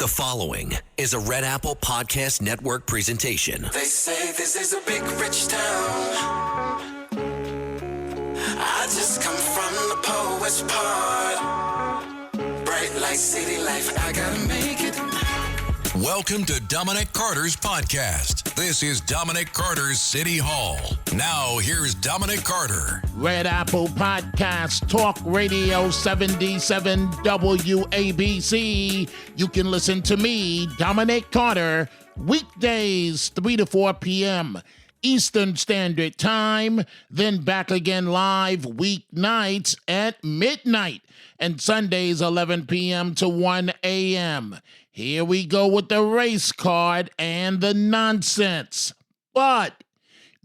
The following is a Red Apple Podcast Network presentation. They say this is a big rich town. I just come from the poet's part. Bright light, city life, I gotta make it. Welcome to Dominic Carter's podcast. This is Dominic Carter's City Hall. Now, here's Dominic Carter. Red Apple Podcast, Talk Radio 77 WABC. You can listen to me, Dominic Carter, weekdays 3 to 4 p.m. Eastern Standard Time, then back again live weeknights at midnight, and Sundays 11 p.m. to 1 a.m. Here we go with the race card and the nonsense. But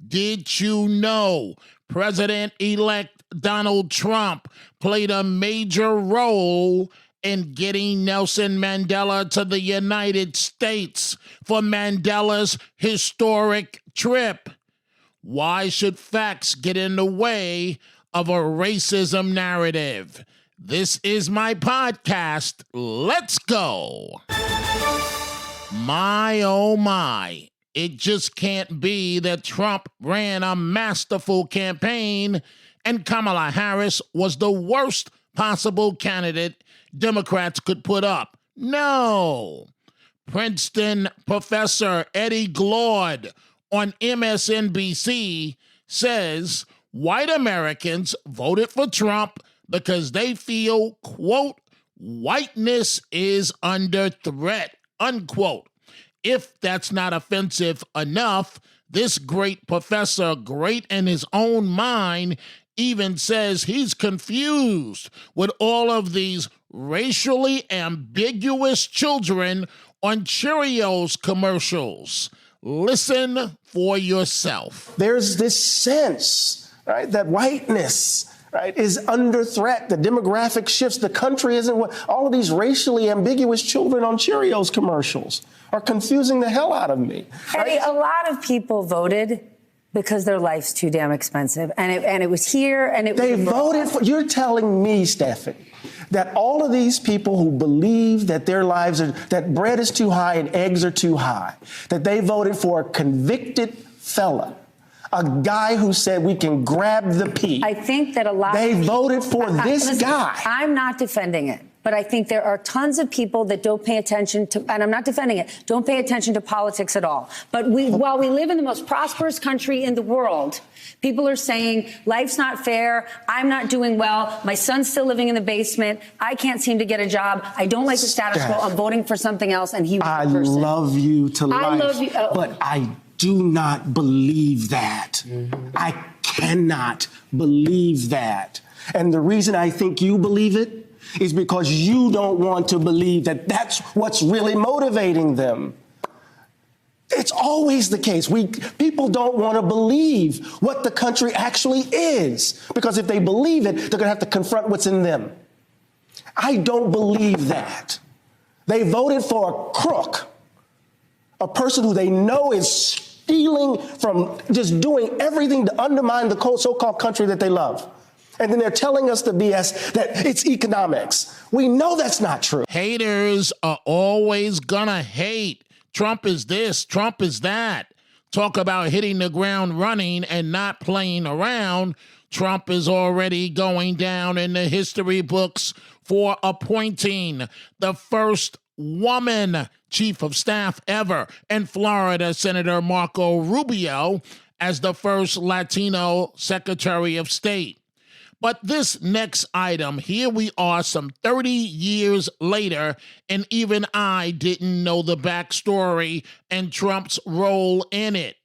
did you know President-elect Donald Trump played a major role in getting Nelson Mandela to the United States for Mandela's historic trip? Why should facts get in the way of a racism narrative? This is my podcast. Let's go. My, oh my. It just can't be that Trump ran a masterful campaign and Kamala Harris was the worst possible candidate Democrats could put up. No. Princeton professor Eddie Glaude on MSNBC says white Americans voted for Trump because they feel, quote, whiteness is under threat, unquote. If that's not offensive enough, this great professor, great in his own mind, even says he's confused with all of these racially ambiguous children on Cheerios commercials. Listen for yourself. There's this sense, right, that whiteness, right, is under threat. The demographic shifts. The country isn't what all of these racially ambiguous children on Cheerios commercials are confusing the hell out of me. Right? Eddie, a lot of people voted because their life's too damn expensive, and it was here, and it they was voted for. You're telling me, Stephanie, that all of these people who believe that their lives are that bread is too high and eggs are too high, that they voted for a convicted felon, a guy who said we can grab the pea. I think that a lot they of people, voted for this guy. I'm not defending it, but I think there are tons of people that don't pay attention to, and I'm not defending it, don't pay attention to politics at all. But while we live in the most prosperous country in the world, people are saying life's not fair. I'm not doing well. My son's still living in the basement. I can't seem to get a job. I don't like the status quo. I'm voting for something else. And he was the person. I love you to life. I love you. But I do not believe that. I cannot believe that. And the reason I think you believe it is because you don't want to believe that that's what's really motivating them. It's always the case. People don't want to believe what the country actually is, because if they believe it, they're going to have to confront what's in them. I don't believe that. They voted for a crook, a person who they know is stealing from, just doing everything to undermine the so-called country that they love. And then they're telling us the BS that it's economics. We know that's not true. Haters are always gonna hate. Trump is this, Trump is that. Talk about hitting the ground running and not playing around. Trump is already going down in the history books for appointing the first woman chief of staff ever, and Florida Senator Marco Rubio as the first Latino Secretary of State. But this next item, here we are some 30 years later, and even I didn't know the backstory and Trump's role in it.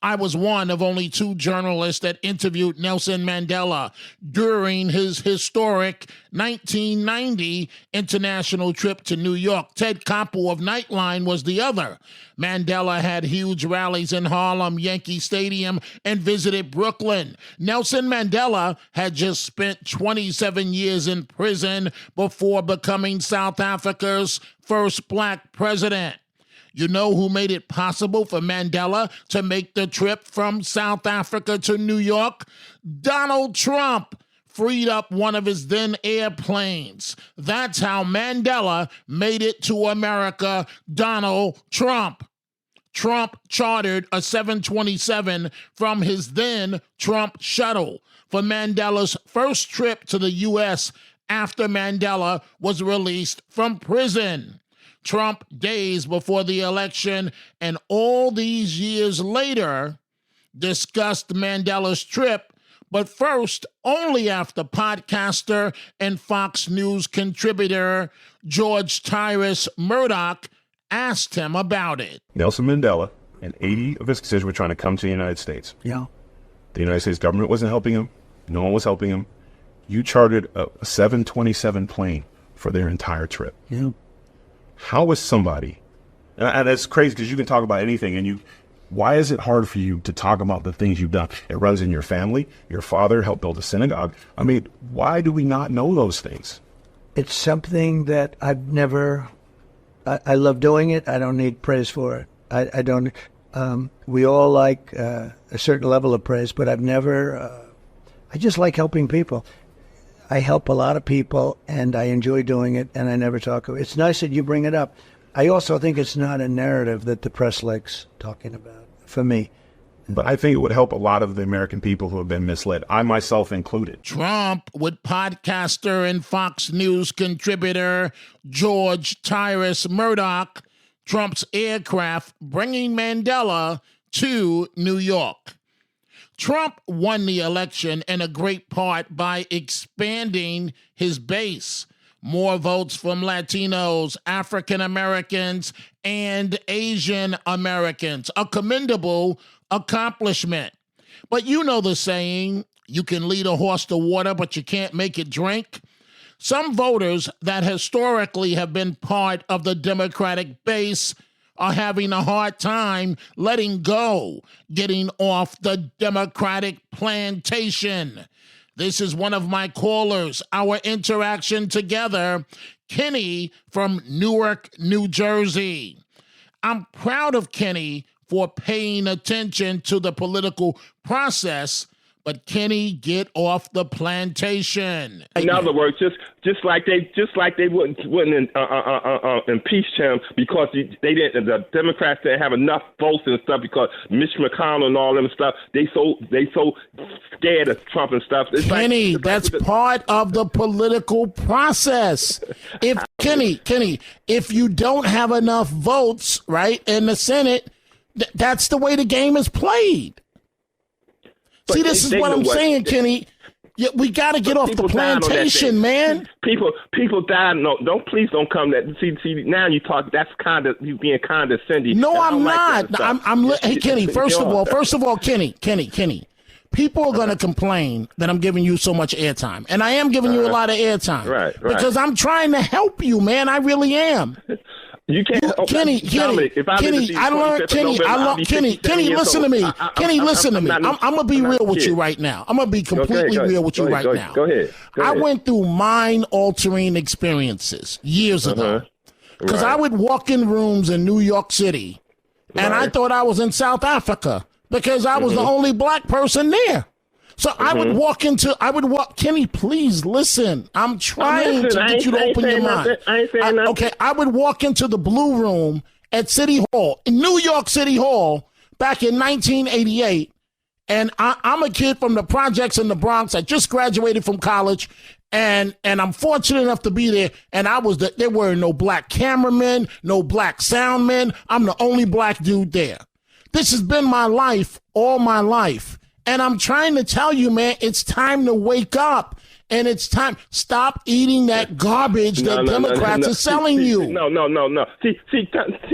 I was one of only 2 journalists that interviewed Nelson Mandela during his historic 1990 international trip to New York. Ted Koppel of Nightline was the other. Mandela had huge rallies in Harlem, Yankee Stadium, and visited Brooklyn. Nelson Mandela had just spent 27 years in prison before becoming South Africa's first black president. You know who made it possible for Mandela to make the trip from South Africa to New York? Donald Trump. freed up one of his then airplanes. That's how Mandela made it to America. Donald Trump. Trump chartered a 727 from his then Trump shuttle for Mandela's first trip to the U.S. after Mandela was released from prison. Trump, days before the election and all these years later, discussed Mandela's trip, but first only after podcaster and Fox News contributor George Tyrus Murdoch asked him about it. Nelson Mandela and 80 of his constituents were trying to come to the United States. Yeah. The United States government wasn't helping him. No one was helping him. You chartered a 727 plane for their entire trip. Yeah. How is somebody, and it's crazy because you can talk about anything, and why is it hard for you to talk about the things you've done? It runs in your family. Your father helped build a synagogue. I mean, why do we not know those things? It's something that I've never, I love doing it. I don't need praise for it. I don't, we all like a certain level of praise, but I've never, I just like helping people. I help a lot of people, and I enjoy doing it, and I never talk about it. It's nice that you bring it up. I also think it's not a narrative that the press likes talking about, for me. But I think it would help a lot of the American people who have been misled, I myself included. Trump, with podcaster and Fox News contributor George Tyrus Murdoch, Trump's aircraft bringing Mandela to New York. Trump won the election in a great part by expanding his base. More votes from Latinos, African Americans, and Asian Americans. A commendable accomplishment. But you know the saying, you can lead a horse to water, but you can't make it drink. Some voters that historically have been part of the Democratic base are having a hard time letting go, getting off the Democratic plantation. This is one of my callers, our interaction together, Kenny from Newark, New Jersey. I'm proud of Kenny for paying attention to the political process, but Kenny, get off the plantation. In other words, just like they wouldn't impeach him because they didn't. The Democrats didn't have enough votes and stuff because Mitch McConnell and all them stuff. They so scared of Trump and stuff. It's Kenny, that's part of the political process. If Kenny, if you don't have enough votes, right, in the Senate, that's the way the game is played. But see, this is what I'm saying, Kenny. Yeah, we got to get off the plantation, man. People died. No, please don't come. That see. Now you talk. That's kind of you being condescending. No, I'm not. Hey, Kenny. First of all, Kenny. People are going to complain that I'm giving you so much airtime, and I am giving you a lot of airtime, right? Because I'm trying to help you, man. I really am. You can't, Kenny, I learned, Kenny, listen to me. Kenny, listen to me. I'm going to be real with you right now. I'm going to be completely real with you right now. Go ahead. I went through mind-altering experiences years ago. Because I would walk in rooms in New York City, and I thought I was in South Africa because I was the only black person there. So I would walk, Kenny, please listen. I'm trying to get you to open your mind. I ain't saying nothing. Okay, I would walk into the Blue Room at City Hall, in New York City Hall, back in 1988. And I'm a kid from the projects in the Bronx. I just graduated from college. And I'm fortunate enough to be there. And there were no black cameramen, no black soundmen. I'm the only black dude there. This has been my life, all my life. And I'm trying to tell you, man, it's time to wake up. And it's time. Stop eating that garbage that Democrats are selling you. No. See,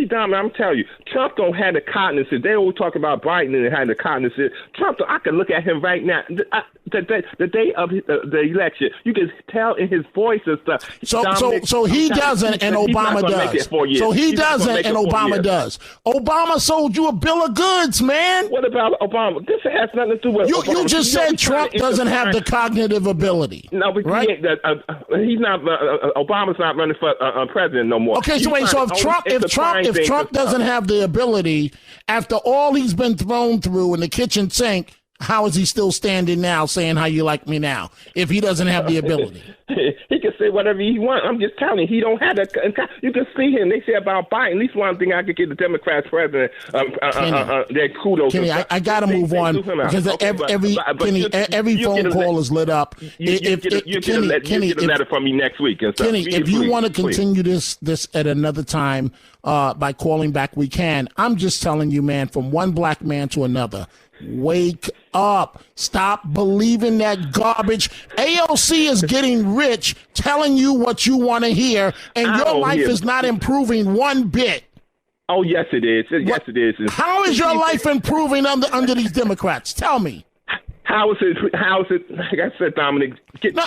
Dom, I'm telling you, Trump don't have the cognizance. They always talk about Biden and had the cognizance. Trump, I can look at him right now. The day of the election, you can tell in his voice and stuff. So he doesn't, and Obama does. So he doesn't, and Obama does. Obama sold you a bill of goods, man. What about Obama? This has nothing to do with Obama. You just said Trump doesn't have the cognitive ability. No, but right? He's not. Obama's not running for president no more. Okay, so wait. So if Trump doesn't have the ability, after all he's been thrown through in the kitchen sink, How is he still standing now saying how you like me now if he doesn't have the ability? He can say whatever he wants. I'm just telling you, he don't have that. You can see him. They say about Biden. At least one thing I could give the Democrats president their kudos. Kenny, I got to move on because every phone call is lit up. You get a letter from me next week. And Kenny, if you want to continue this at another time by calling back, we can. I'm just telling you, man, from one black man to another, wake up. Stop believing that garbage. AOC is getting rich, telling you what you want to hear, and your life is not improving one bit. Oh, yes, it is. Yes, it is. How is your life improving under these Democrats? Tell me. How is it? Like I said, Dominic,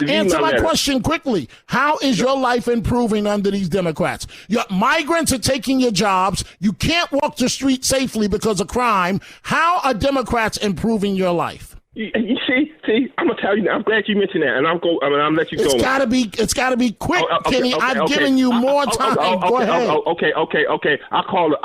answer my question quickly. How is your life improving under these Democrats? Your migrants are taking your jobs. You can't walk the street safely because of crime. How are Democrats improving your life? You see, I'm gonna tell you now. I'm glad you mentioned that, and I'm let you go. It's gotta be quick, Kenny. I've given you more time. Go ahead. Okay. I call it.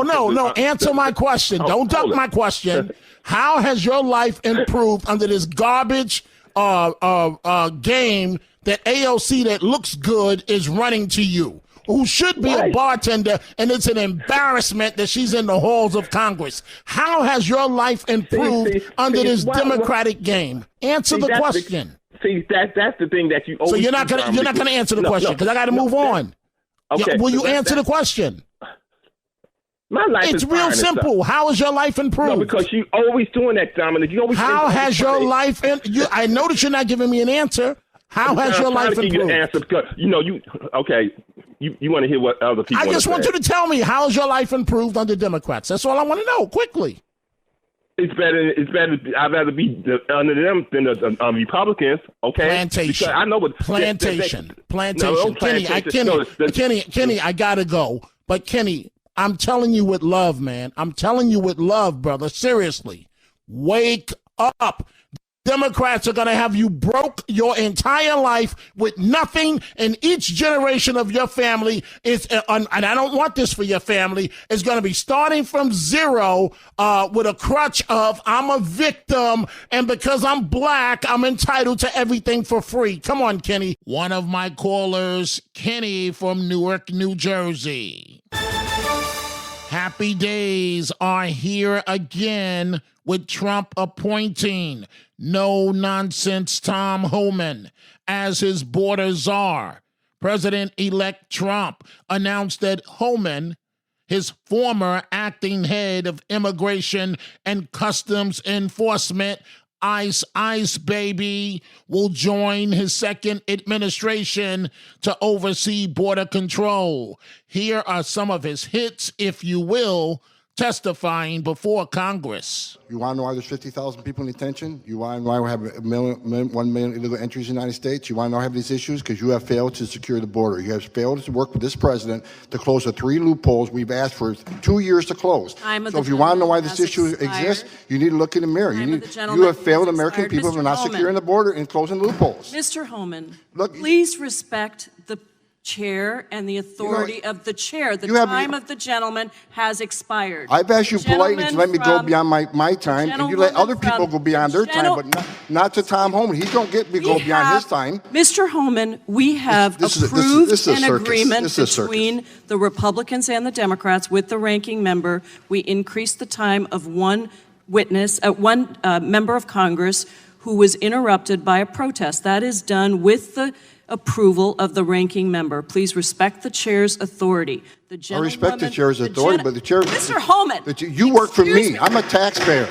No. Answer my question. Don't duck my question. How has your life improved under this garbage game that AOC that looks good is running to you? Who should be a bartender, and it's an embarrassment that she's in the halls of Congress. How has your life improved under this Democratic game? Answer the question. That's the thing that you always. So you're not gonna answer the question because I got to move on. Okay. Will you answer the question? My life it's real simple. How has your life improved? No, because you always doing that, Dominic. You always. How has your life? I know that you're not giving me an answer. How has your life improved? You answer because okay. You want to hear what other people. I just want you to tell me how has your life improved under Democrats. That's all I want to know. Quickly. It's better. I'd rather be under them than the Republicans. Okay. Plantation. Because I know what plantation. No, Kenny, I gotta go. But Kenny, I'm telling you with love, man. I'm telling you with love, brother. Seriously, wake up. Democrats are going to have you broke your entire life with nothing, and each generation of your family is, and I don't want this for your family, is going to be starting from zero with a crutch of I'm a victim, and because I'm black, I'm entitled to everything for free. Come on, Kenny. One of my callers, Kenny from Newark, New Jersey. Happy days are here again with Trump appointing no-nonsense Tom Homan as his border czar. President-elect Trump announced that Homan, his former acting head of Immigration and Customs Enforcement, ICE baby, will join his second administration to oversee border control. Here are some of his hits, if you will, testifying before Congress. You want to know why there's 50,000 people in detention? You want to know why we have 1 million illegal entries in the United States? You want to know why we have these issues? Because you have failed to secure the border. You have failed to work with this president to close the 3 loopholes we've asked for 2 years to close. So if you want to know why this issue exists, you need to look in the mirror. You have failed American people for not securing the border and closing loopholes. Mr. Homan, please respect the chair and the authority of the chair. The time of the gentleman has expired. I've asked you politely to let me go beyond my time, and you let other people go beyond their time, but not to Tom Homan. He don't get to go beyond his time. Mr. Homan, we have approved an agreement between the Republicans and the Democrats with the ranking member. We increased the time of one member of Congress who was interrupted by a protest. That is done with the approval of the ranking member. Please respect the chair's authority. I respect the chair's authority, but the chair... Mr. Homan! You work for me. I'm a taxpayer.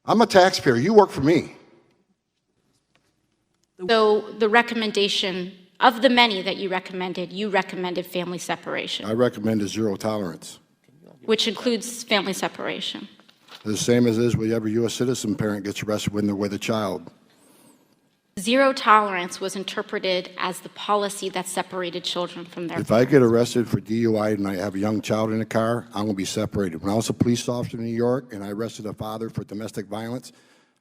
I'm a taxpayer. You work for me. So the recommendation, of the many that you recommended family separation. I recommended zero tolerance. Which includes family separation. The same as is with every U.S. citizen parent gets arrested when they're with a child. Zero tolerance was interpreted as the policy that separated children from their parents. If I get arrested for DUI and I have a young child in the car, I'm going to be separated. When I was a police officer in New York and I arrested a father for domestic violence,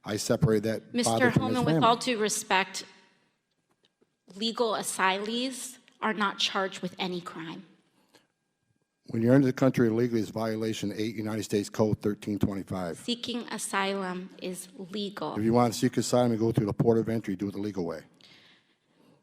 I separated that father from his family. Mr. Homan, with all due respect, legal asylees are not charged with any crime. When you enter the country illegally, it's violation 8 United States Code 1325. Seeking asylum is legal. If you want to seek asylum, you go through the port of entry, do it the legal way.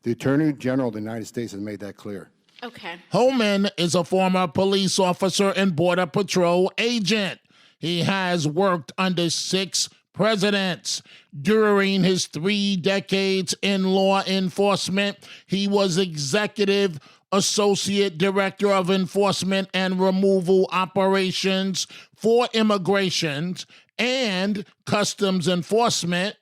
The Attorney General of the United States has made that clear. Okay. Holman is a former police officer and Border Patrol agent. He has worked under 6 presidents. During his 3 decades in law enforcement, he was executive associate director of enforcement and removal operations for immigration and customs enforcement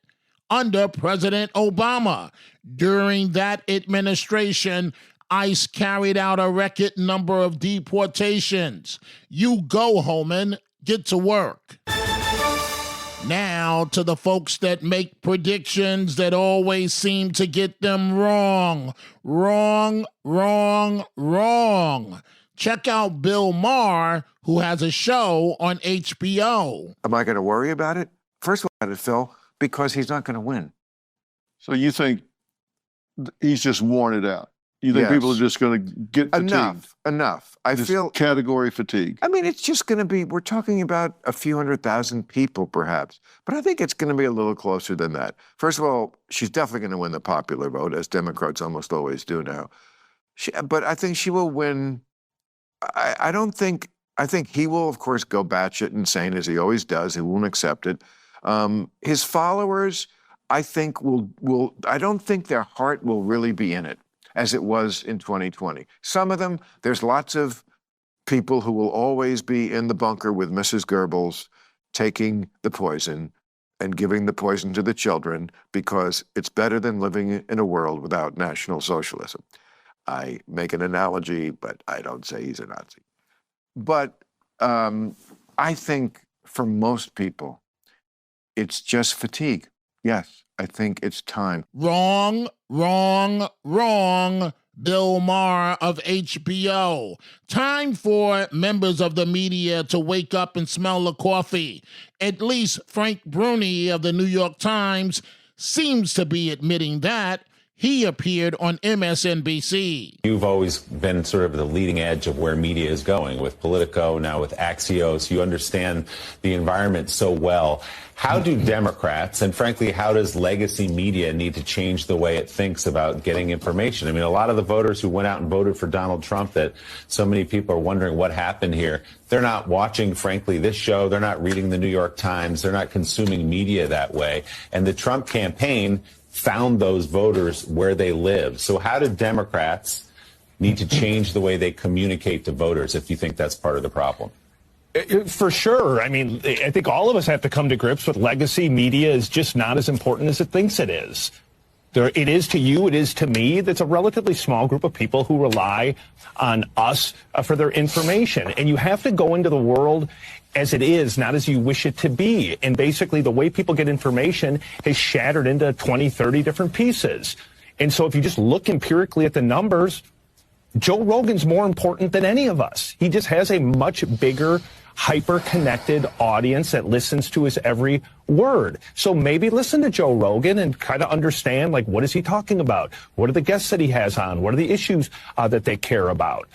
under President Obama. During that administration, ICE carried out a record number of deportations. You go, Holman. Get to work. Now to the folks that make predictions that always seem to get them wrong. Wrong. Check out Bill Maher, who has a show on HBO. Am I going to worry about it? First of all, Phil, because he's not going to win. So you think he's just worn it out? You think people are just going to get fatigued? Enough. I feel category fatigue. I mean, it's just going to be, we're talking about a few 100,000 people perhaps, but I think it's going to be a little closer than that. First of all, she's definitely going to win the popular vote, as Democrats almost always do now. But I think she will win. I think he will, of course, go batshit insane, as he always does. He won't accept it. His followers, I think, I don't think their heart will really be in it, as it was in 2020. Some of them, there's lots of people who will always be in the bunker with Mrs. Goebbels taking the poison and giving the poison to the children because it's better than living in a world without National Socialism. I make an analogy, but I don't say he's a Nazi. But I think for most people, it's just fatigue. Yes, I think it's time. Wrong. Bill Maher of HBO. Time for members of the media to wake up and smell the coffee. At least Frank Bruni of the New York Times seems to be admitting that. He appeared on MSNBC. You've always been sort of the leading edge of where media is going with Politico, now with Axios. You understand the environment so well. How do Democrats, and frankly, how does legacy media need to change the way it thinks about getting information? I mean, a lot of the voters who went out and voted for Donald Trump, that so many people are wondering what happened here, they're not watching, frankly, this show. They're not reading the New York Times. They're not consuming media that way. And the Trump campaign found those voters where they live. So how do Democrats need to change the way they communicate to voters, if you think that's part of the problem? For sure. I mean, I think all of us have to come to grips with legacy media is just not as important as it thinks it is. It is to you, it is to me. That's a relatively small group of people who rely on us for their information. And you have to go into the world as it is, not as you wish it to be. And basically, the way people get information is shattered into 20, 30 different pieces. And so if you just look empirically at the numbers, Joe Rogan's more important than any of us. He just has a much bigger, hyper-connected audience that listens to his every word. So maybe listen to Joe Rogan and kind of understand, like, what is he talking about? What are the guests that he has on? What are the issues that they care about?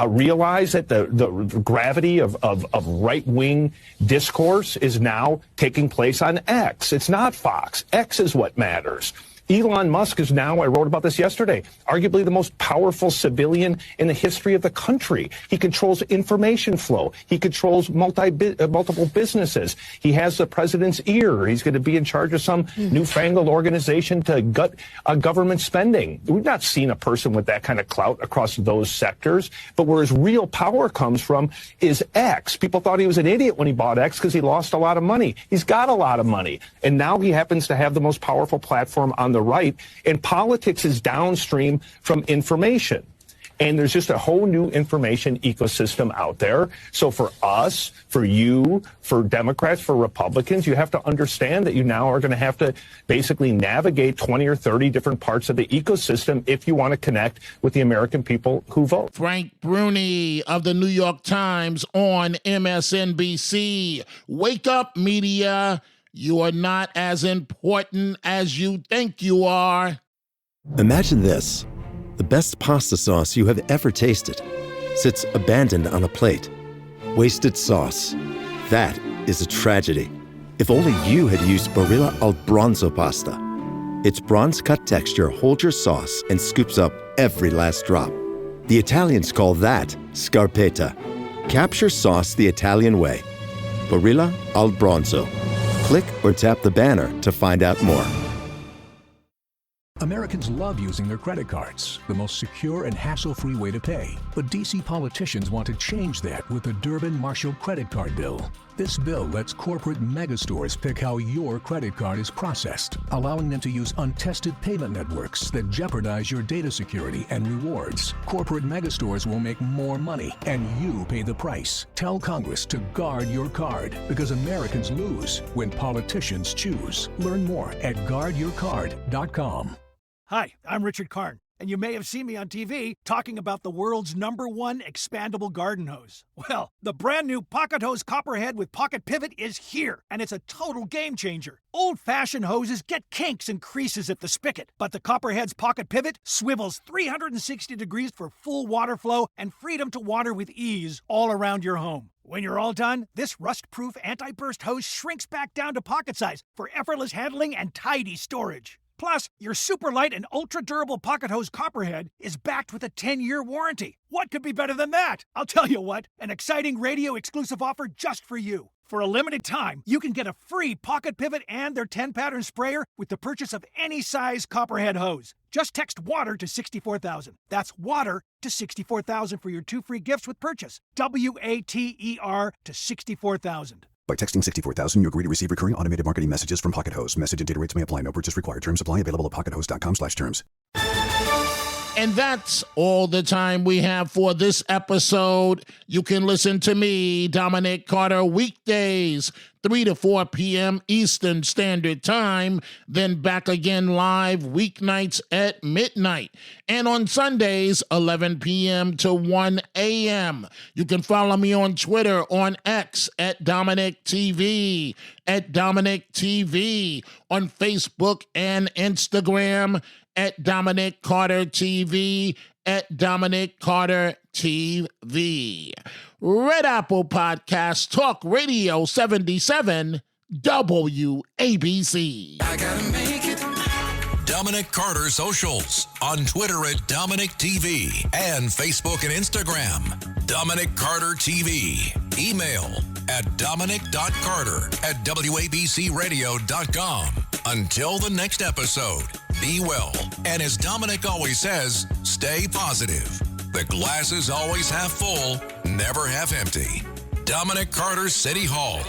Realize that the gravity of right-wing discourse is now taking place on X. It's not Fox. X is what matters. Elon Musk is now, I wrote about this yesterday, arguably the most powerful civilian in the history of the country. He controls information flow. He controls multiple businesses. He has the president's ear. He's going to be in charge of some newfangled organization to gut government spending. We've not seen a person with that kind of clout across those sectors. But where his real power comes from is X. People thought he was an idiot when he bought X because he lost a lot of money. He's got a lot of money. And now he happens to have the most powerful platform on the right, and politics is downstream from information. And there's just a whole new information ecosystem out there. So for us, for you, for Democrats, for Republicans, you have to understand that you now are going to have to basically navigate 20 or 30 different parts of the ecosystem if you want to connect with the American people who vote. Frank Bruni of the New York Times on MSNBC. Wake up, media. You are not as important as you think you are. Imagine this, the best pasta sauce you have ever tasted. sits abandoned on a plate. Wasted sauce. That is a tragedy. If only you had used Barilla al Bronzo pasta. Its bronze-cut texture holds your sauce and scoops up every last drop. The Italians call that scarpetta. Capture sauce the Italian way. Barilla al Bronzo. Click or tap the banner to find out more. Americans love using their credit cards, the most secure and hassle-free way to pay. But D.C. politicians want to change that with the Durbin-Marshall credit card bill. This bill lets corporate megastores pick how your credit card is processed, allowing them to use untested payment networks that jeopardize your data security and rewards. Corporate megastores will make more money, and you pay the price. Tell Congress to guard your card, because Americans lose when politicians choose. Learn more at guardyourcard.com. Hi, I'm Richard Karn, and you may have seen me on TV talking about the world's #1 expandable garden hose. Well, the brand new Pocket Hose Copperhead with Pocket Pivot is here, and it's a total game changer. Old-fashioned hoses get kinks and creases at the spigot, but the Copperhead's Pocket Pivot swivels 360 degrees for full water flow and freedom to water with ease all around your home. When you're all done, this rust-proof anti-burst hose shrinks back down to pocket size for effortless handling and tidy storage. Plus, your super light and ultra-durable Pocket Hose Copperhead is backed with a 10-year warranty. What could be better than that? I'll tell you what, an exciting radio-exclusive offer just for you. For a limited time, you can get a free Pocket Pivot and their 10-pattern sprayer with the purchase of any size Copperhead hose. Just text WATER to 64,000. That's WATER to 64,000 for your 2 free gifts with purchase. WATER to 64,000. By texting 64,000, you agree to receive recurring automated marketing messages from Pocket Hose. Message and data rates may apply. No purchase required. Terms apply. Available at pockethose.com/terms. And that's all the time we have for this episode. You can listen to me, Dominic Carter, weekdays, 3 to 4 p.m. Eastern Standard Time, then back again live weeknights at midnight. And on Sundays, 11 p.m. to 1 a.m. You can follow me on Twitter, on X, at Dominic TV, at Dominic TV, on Facebook and Instagram, at Dominic Carter TV, at Dominic Carter TV. Red Apple Podcast, Talk Radio 77, WABC. I gotta make it. Dominic Carter socials on Twitter at Dominic TV and Facebook and Instagram, Dominic Carter TV. Email at dominic.carter@wabcradio.com. Until the next episode, be well. And as Dominic always says, stay positive. The glass is always half full, never half empty. Dominic Carter City Hall.